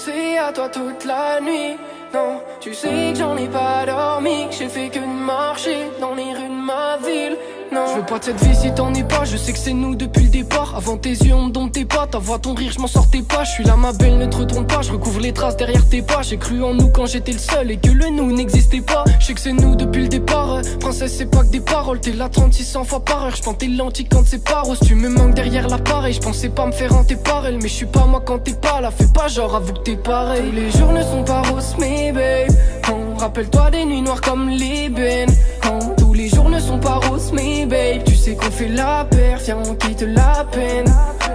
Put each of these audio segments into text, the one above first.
pensé à toi toute la nuit. Non, tu sais que j'en ai pas dormi, que j'ai fait que de marcher dans les rues de ma ville. Non, je veux pas de cette vie si t'en es pas. Je sais que c'est nous depuis le départ. Avant tes yeux on me domptait pas. Ta voix, ton rire, je m'en sortais pas. Je suis là ma belle, ne te retourne pas. Je recouvre les traces derrière tes pas. J'ai cru en nous quand j'étais le seul et que le nous n'existait pas. Je sais que c'est nous depuis le départ. Princesse c'est pas que des paroles. T'es là 3600 fois par heure. Je t'es lenti quand c'est pas rose. Tu me manques derrière l'appareil. Je pensais pas me faire hanter par elle. Mais je suis pas moi quand t'es pas là. Fais pas genre, avoue que t'es pareil. Tous les jours ne sont pas roses mais babe, rappelle-toi des nuits noires comme l'ébène. Tous les jours ne sont pas roses mais babe, tu sais qu'on fait la paire, viens on quitte la peine.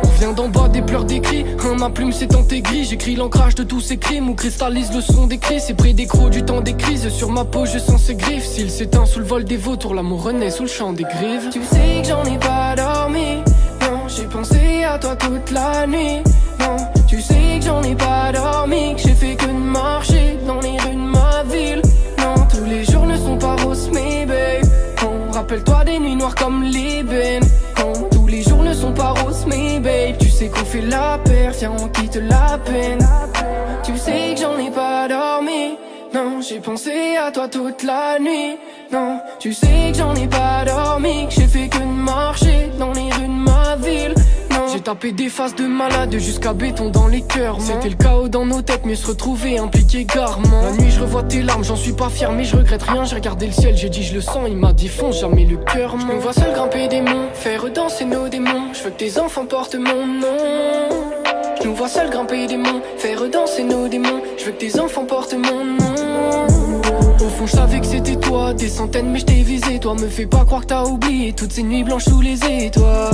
On vient d'en bas des pleurs des cris, ma plume s'est gris. J'écris l'ancrage de tous ces crimes ou cristallise le son des cris. C'est près des crocs du temps des crises, sur ma peau je sens ses griffes. S'il s'éteint sous le vol des vautours, l'amour renaît sous le champ des grives. Tu sais que j'en ai pas dormi, non, j'ai pensé à toi toute la nuit. Non, tu sais que j'en ai pas dormi, que j'ai fait que de marcher dans les rues de ma ville. Non, tous les jours ne sont pas roses mais babe, rappelle-toi des nuits noires comme l'ébène. Tous les jours ne sont pas roses mais babe, tu sais qu'on fait la paire, viens on quitte la peine. Tu sais que j'en ai pas dormi, non, j'ai pensé à toi toute la nuit. Non, tu sais que j'en ai pas dormi, que j'ai fait que de marcher dans les rues de ma ville. J'ai tapé des faces de malade jusqu'à béton dans les cœurs. C'était le chaos dans nos têtes mais se retrouver impliqué garement. La nuit je revois tes larmes, j'en suis pas fier mais je regrette rien. J'ai regardé le ciel, j'ai dit je le sens, il m'a dit fonce, jamais le cœur. Je me vois seul grimper des monts, faire danser nos démons. Je veux que tes enfants portent mon nom. Je nous vois seul grimper des monts, faire danser nos démons. Je veux que tes enfants portent mon nom. Au fond je savais que c'était toi, des centaines mais je t'ai visé. Toi me fais pas croire que t'as oublié toutes ces nuits blanches sous les étoiles.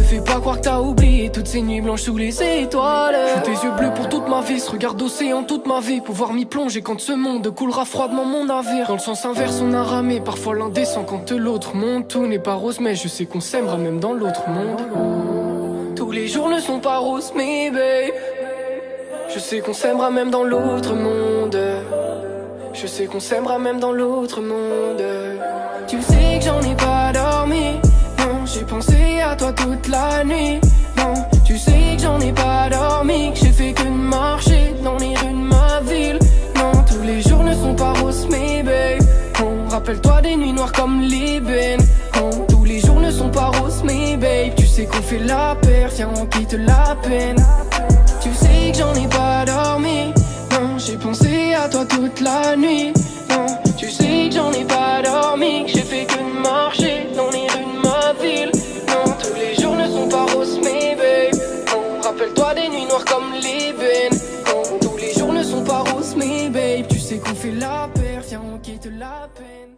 Fais pas croire que t'as oublié toutes ces nuits blanches sous les étoiles. J'ai tes yeux bleus pour toute ma vie, ce regard d'océan toute ma vie. Pouvoir m'y plonger quand ce monde coulera froidement mon navire. Dans le sens inverse on a ramé, parfois l'un descend quand l'autre monte. Tout n'est pas rose mais je sais qu'on s'aimera même dans l'autre monde. Tous les jours ne sont pas roses mais babe, je sais qu'on s'aimera même dans l'autre monde. Je sais qu'on s'aimera même dans l'autre monde. Tu sais que j'en ai pas dormi, non, j'ai pensé à toi toute la nuit. Non, tu sais que j'en ai pas dormi, que j'ai fait que de marcher dans les rues de ma ville. Non, tous les jours ne sont pas roses mais babe, rappelle-toi des nuits noires comme l'ébène. Tous les jours ne sont pas roses mais babe, tu sais qu'on fait la paire, viens on quitte la peine. Tu sais que j'en ai pas dormi, non, j'ai pensé à toi toute la nuit. Non, tu sais que j'en ai pas dormi, que j'ai fait que de marcher dans les rues de ma ville. Non, tous les jours ne sont pas roses mais babe, rappelle-toi des nuits noires comme l'ébène. Tous les jours ne sont pas roses mais babe, tu sais qu'on fait la paire, viens on quitte la peine.